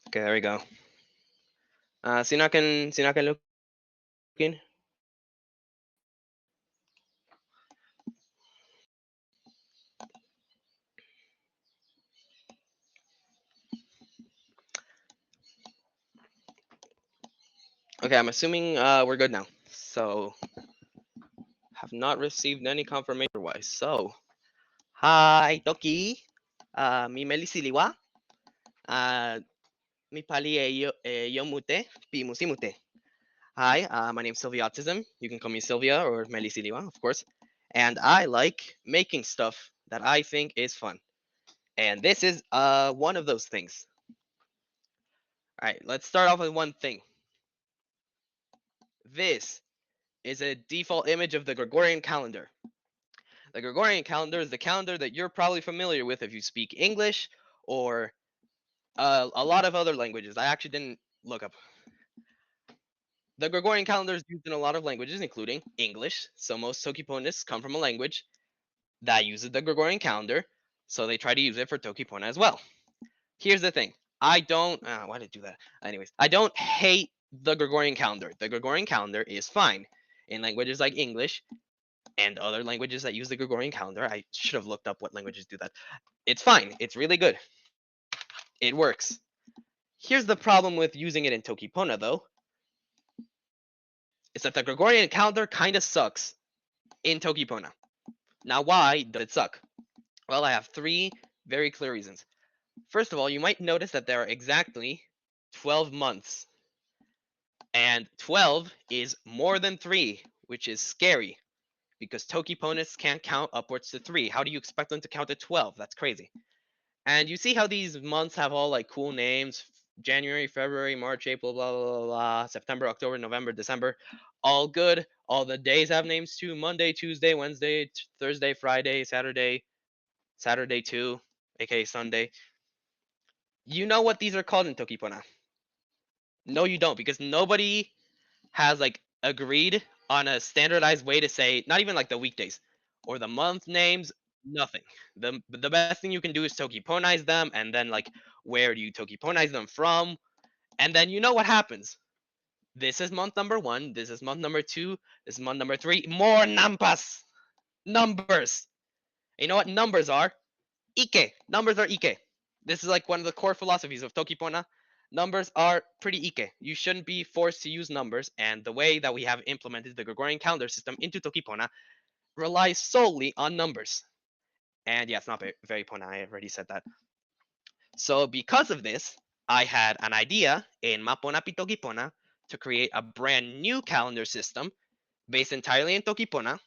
Okay, there we go. Sino can looking? Okay, I'm assuming we're good now. So have not received any confirmation otherwise. So hi Toki, mi meli Siliwa, mi pali yo mute, pi musimute. Hi, my name's Sylvia Autism. You can call me Sylvia or Meli Siliwa, of course. And I like making stuff that I think is fun. And this is one of those things. All right, let's start off with one thing. This is a default image of the Gregorian calendar. The Gregorian calendar is the calendar that you're probably familiar with if you speak English or a lot of other languages. I actually didn't look up. The Gregorian calendar is used in a lot of languages, including English. So most Tokiponists come from a language that uses the Gregorian calendar, so they try to use it for Tokipona as well. Here's the thing. I don't. Why did I do that? Anyways, I don't hate the Gregorian calendar. The Gregorian calendar is fine in languages like English and other languages that use the Gregorian calendar. I should have looked up what languages do that. It's fine. It's really good. It works. Here's the problem with using it in Tokipona, though. Is that the Gregorian calendar kind of sucks in Tokipona. Now, why does it suck? Well, I have three very clear reasons. First of all, you might notice that there are exactly 12 months. And 12 is more than 3, which is scary because Tokiponists can't count upwards to 3. How do you expect them to count to 12? That's crazy. And you see how these months have all like cool names: January, February, March, April, blah, blah, blah, blah, September, October, November, December. All good. All the days have names too: Monday, Tuesday, Wednesday, Thursday, Friday, Saturday, Saturday too, aka Sunday. You know what these are called in Tokipona? No, you don't, because nobody has like agreed on a standardized way to say not even like the weekdays or the month names. Nothing. The best thing you can do is Tokiponize them, and then like where do you Tokiponize them from? And then you know what happens. This is month number 1. This is month number 2. This is month number 3. More nampas. Numbers. You know what numbers are? Ike. Numbers are Ike. This is like one of the core philosophies of Tokipona. Numbers are pretty Ike. You shouldn't be forced to use numbers, and the way that we have implemented the Gregorian calendar system into Tokipona relies solely on numbers. And yeah, it's not very Pona, I already said that. So because of this, I had an idea in Mapona Pitokipona to create a brand new calendar system based entirely in Tokipona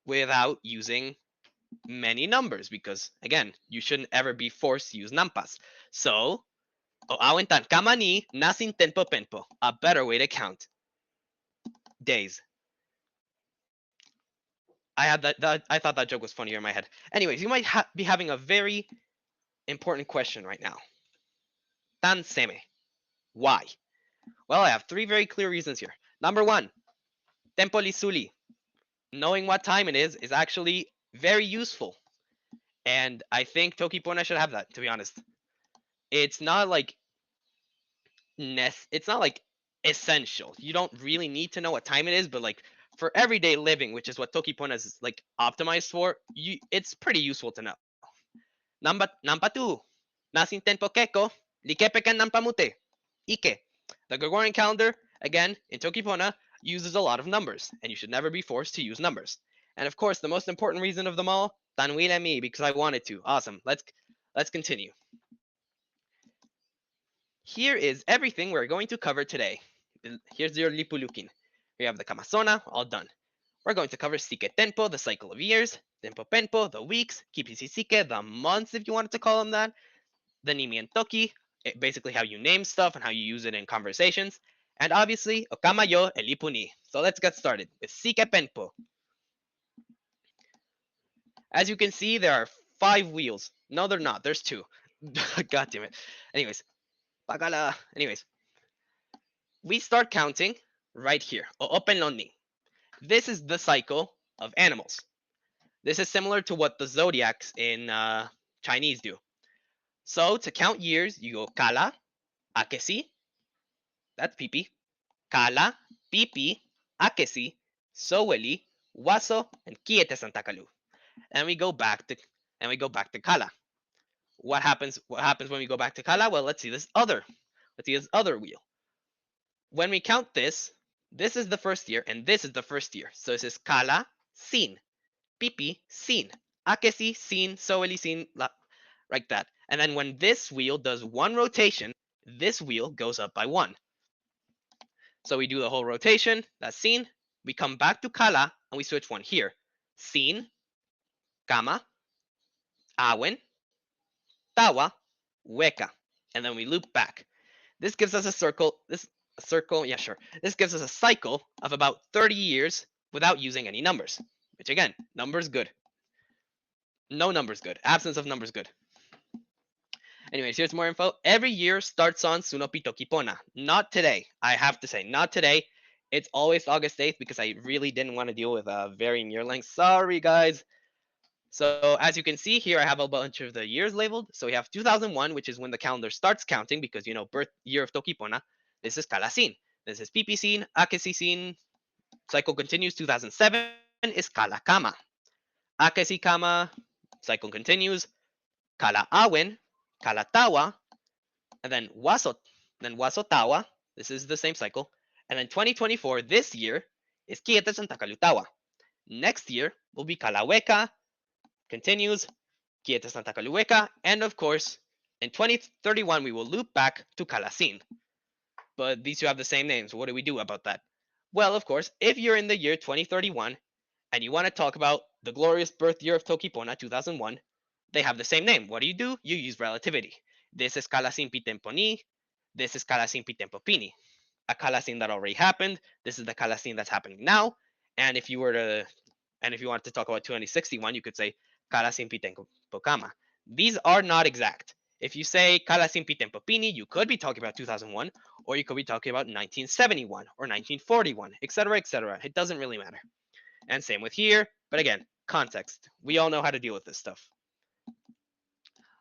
without using many numbers, because again, you shouldn't ever be forced to use nampas. So, awentan kamani nasin tenpo penpo, a better way to count days. I thought that joke was funnier in my head. Anyways, you might be having a very important question right now. Tan seme. Why? Well, I have three very clear reasons here. Number one, tempo lisuli. Knowing what time it is actually very useful. And I think Tokipona should have that, to be honest. It's not like it's not like essential. You don't really need to know what time it is, but like for everyday living, which is what Tokipona is like optimized for, it's pretty useful to know. Number two, nasin tenpo keko, likepekan nampamute. Ike. The Gregorian calendar, again, in Tokipona, uses a lot of numbers, and you should never be forced to use numbers. And of course, the most important reason of them all, tanwile mi, because I wanted to. Awesome. Let's continue. Here is everything we're going to cover today. Here's your lipulukin. We have the kamasona, all done. We're going to cover Sike Tenpo, the cycle of years, Tempo Penpo, the weeks, Kipisi Sike, the months, if you wanted to call them that, the Nimi and Toki, basically how you name stuff and how you use it in conversations, and obviously Okamayo and Lipuni. So let's get started with Sike Penpo. As you can see, there are 5 wheels. No, they're not. There's 2. God damn it. Anyways, Pagala. Anyways, we start counting right here. Openloni. This is the cycle of animals. This is similar to what the zodiacs in Chinese do. So to count years, you go kala, Akesi, that's pipi. Kala, pipi, akesi, soweli, waso, and kiete santakalu. And we go back to Kala. What happens when we go back to Kala? Well, let's see this other wheel. When we count this is the first year and this is the first year. So this is Kala, sin, pipi, sin, akesi, sin, soweli, sin, like that. And then when this wheel does one rotation, this wheel goes up by one. So we do the whole rotation, that's sin. We come back to Kala and we switch one here. Sin, Kama, Awen, Tawa, Weka. And then we loop back. This gives us a circle, yeah, sure. This gives us a cycle of about 30 years without using any numbers. Which again, numbers good. No numbers good. Absence of numbers good. Anyways, here's more info. Every year starts on Sunopitokipona. Not today. I have to say, not today. It's always August 8th because I really didn't want to deal with varying year lengths. Sorry, guys. So as you can see here, I have a bunch of the years labeled. So we have 2001, which is when the calendar starts counting because, birth year of Tokipona. This is Kalasin. This is Pipisin, Akesisin. Cycle continues. 2007 is Kalakama. Akesikama, cycle continues. Kalaawen, Kalatawa, and then Wasotawa. This is the same cycle. And then 2024, this year, is Kieta Santa Kalutawa. Next year will be Kalaweka, continues, Kieta Santa Kaluweka, and of course, in 2031, we will loop back to Kalasin. But these two have the same names. What do we do about that? Well, of course, if you're in the year 2031 and you want to talk about the glorious birth year of Tokipona, 2001, they have the same name. What do? You use relativity. This is Kalasin Pitemponi. This is Kalasin Pitempopini. A Kalasin that already happened. This is the Kalasin that's happening now. And if you wanted to talk about 2061, you could say Kalasin Pitempokama. These are not exact. If you say Kalasin Pitempopini, you could be talking about 2001, or you could be talking about 1971 or 1941, etc., etc. It doesn't really matter. And same with here. But again, context. We all know how to deal with this stuff.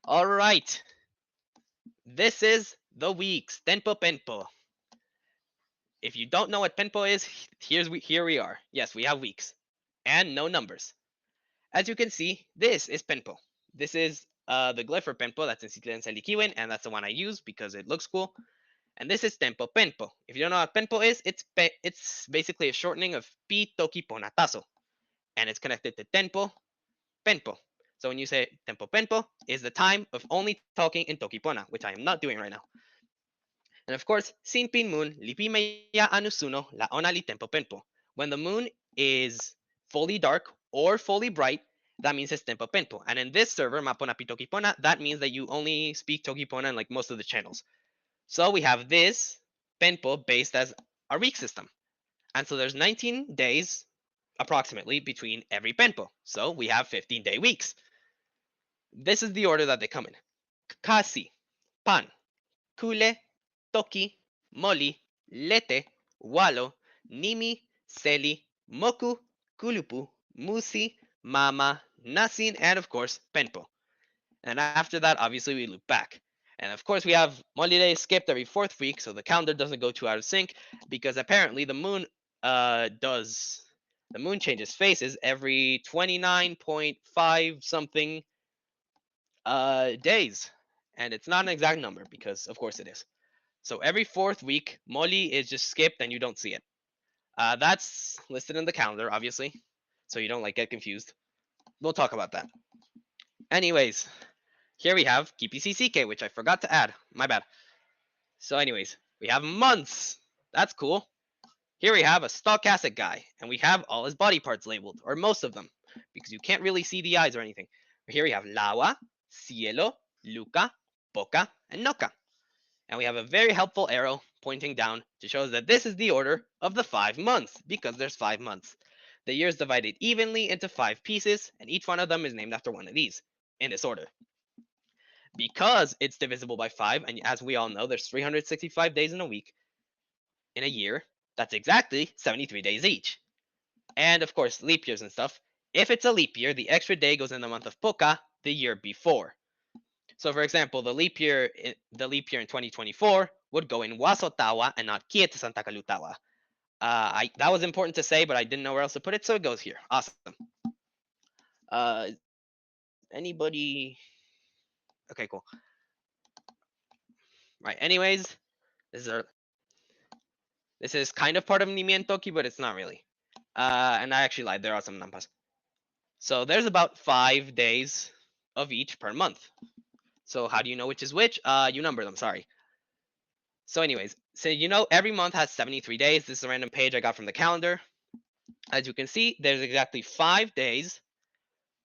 All right. This is the weeks. Tenpo Penpo. If you don't know what Penpo is, here we are. Yes, we have weeks. And no numbers. As you can see, this is Penpo. This is the glyph for Penpo. That's in Sitlen Selikiwen, and that's the one I use because it looks cool. And this is Tempo Penpo. If you don't know what Penpo is, it's basically a shortening of Pi Toki Ponataso. And it's connected to Tenpo Penpo. So when you say Tempo Penpo, is the time of only talking in Tokipona, which I am not doing right now. And of course, Sin Pin Moon, Lipi Meya Anusuno, La Ona Li Tempo Penpo. When the moon is fully dark or fully bright, that means it's Tempo Penpo. And in this server, Mapona Pi Tokipona, that means that you only speak Tokipona in like most of the channels. So we have this Penpo based as our week system. And so there's 19 days approximately between every Penpo. So we have 15-day weeks. This is the order that they come in. Kasi, pan, kule, toki, moli, lete, walo, nimi, seli, moku, kulupu, musi, mama, nasin, and of course, penpo. And after that, obviously, we loop back. And of course, we have Moli Day skipped every 4th week, so the calendar doesn't go too out of sync because apparently the moon changes phases every 29.5 something days. And it's not an exact number because, of course, it is. So every 4th week, Moli is just skipped and you don't see it. That's listed in the calendar, obviously, so you don't get confused. We'll talk about that. Anyways, here we have KPCCK, which I forgot to add. My bad. So anyways, we have months. That's cool. Here we have a stochastic guy, and we have all his body parts labeled, or most of them, because you can't really see the eyes or anything. Here we have Lawa, Cielo, Luca, Poca, and Noca. And we have a very helpful arrow pointing down to show that this is the order of the 5 months, because there's 5 months. The year is divided evenly into 5 pieces, and each one of them is named after one of these, in this order. Because it's divisible by 5, and as we all know, there's 365 days in a week, in a year, that's exactly 73 days each. And of course, leap years and stuff. If it's a leap year, the extra day goes in the month of Poca the year before. So for example, the leap year in 2024 would go in Wasotawa and not Kieta Santa Kalutawa. That was important to say, but I didn't know where else to put it, so it goes here. Awesome. Anybody? Okay, cool. Right. Anyways, this is our, this is kind of part of Nimientoki, but it's not really. And I actually lied. There are some nampas. So there's about 5 days of each per month. So how do you know which is which? You number them. Sorry. So anyways, so every month has 73 days. This is a random page I got from the calendar. As you can see, there's exactly 5 days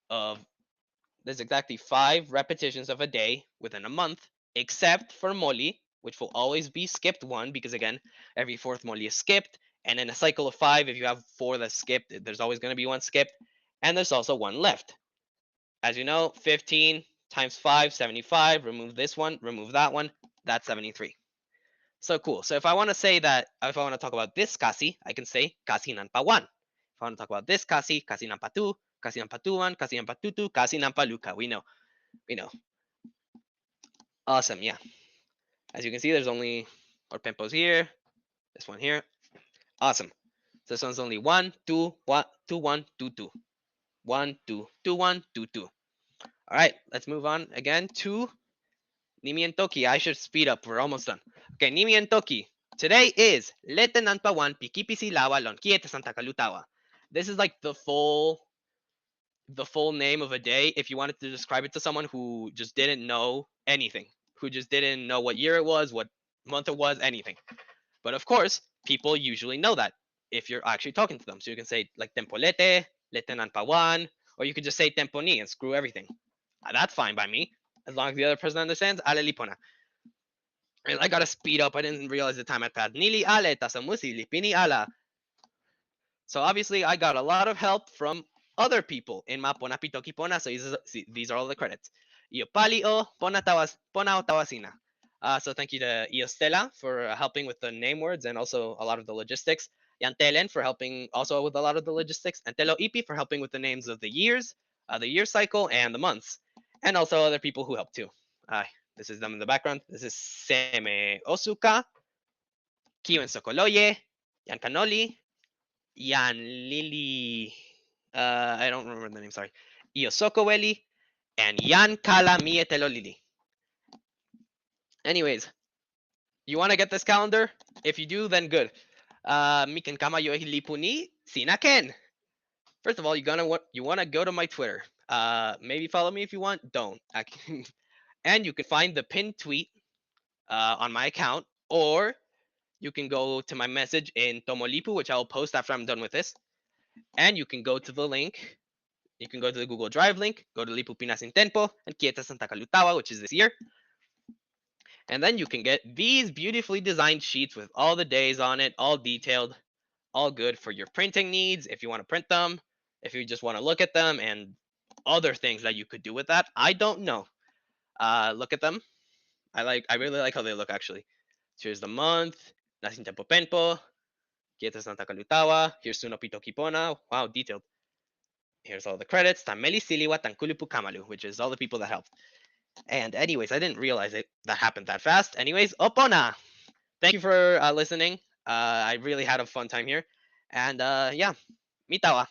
of there's exactly 5 repetitions of a day within a month, except for moli, which will always be skipped one because again, every fourth moli is skipped, and in a cycle of 5, if you have 4 that's skipped, there's always going to be one skipped, and there's also one left. As you know, 15 times 5, 75. Remove this one, remove that one. That's 73. So cool. So if I want to say that, if I want to talk about this kasi, I can say kasi nanpa 1. If I want to talk about this kasi, kasi nanpa 2, kasi nanpa 2 kasi nanpa 2, kasi nanpa luka. We know. Awesome, yeah. As you can see, there's only our pimpos here, this one here. Awesome. So this one's only 1, 2, 1, 2, 1, 2, 2. 1, 2, 2, 1, 2, 2. All right, let's move on again to Nimi and Toki. I should speed up. We're almost done. Okay, Nimi and Toki. Today is Lete Nanpawan Pikipisi Lawa Lon Kieta Santa Kalutawa. This is like the full name of a day if you wanted to describe it to someone who just didn't know anything, who just didn't know what year it was, what month it was, anything. But of course, people usually know that if you're actually talking to them. So you can say like Tempolete, Lete Nanpawan, or you could just say Temponi and screw everything. That's fine by me. As long as the other person understands, alelipona. And I gotta speed up. I didn't realize the time had passed. Nili ale tasamusi lipini ala. So obviously I got a lot of help from other people in my Pona Pitoki Pona. So these are all the credits. Io palio Pona tawasina. So thank you to Io Stella for helping with the name words and also a lot of the logistics. Yantelen for helping also with a lot of the logistics. And Telo Ipi for helping with the names of the years, the year cycle, and the months. And also other people who helped too. This is them in the background. This is Seme Osuka, Kiwen Sokoloye, Yan Kanoli, Yan Lili. I don't remember the name, sorry. Iosokoweli, and Yan Kala Mietelolili. Anyways, you want to get this calendar? If you do, then good. Mikan kama yo hilipuni sinaken. First of all, you want to go to my Twitter. Maybe follow me if you want. Don't. And you can find the pinned tweet on my account, or you can go to my message in Tomolipu, which I will post after I'm done with this. And you can go to the link. You can go to the Google Drive link, go to Lipu Pinas in Tenpo, and Kieta Santa Kalutawa, which is this year. And then you can get these beautifully designed sheets with all the days on it, all detailed, all good for your printing needs. If you want to print them, if you just want to look at them, and other things that you could do with that, I don't know. Look at them. I really like how they look actually. So here's the month, nasin tempo penpo, Kieta Santa Kalutawa. Here's Suno Pito Kipona. Wow, detailed. Here's all the credits. Tameli Siliwa Tankulupu Kamalu, which is all the people that helped. And anyways, I didn't realize that happened that fast. Anyways, Opona. Thank you for listening. I really had a fun time here. And yeah, mitawa.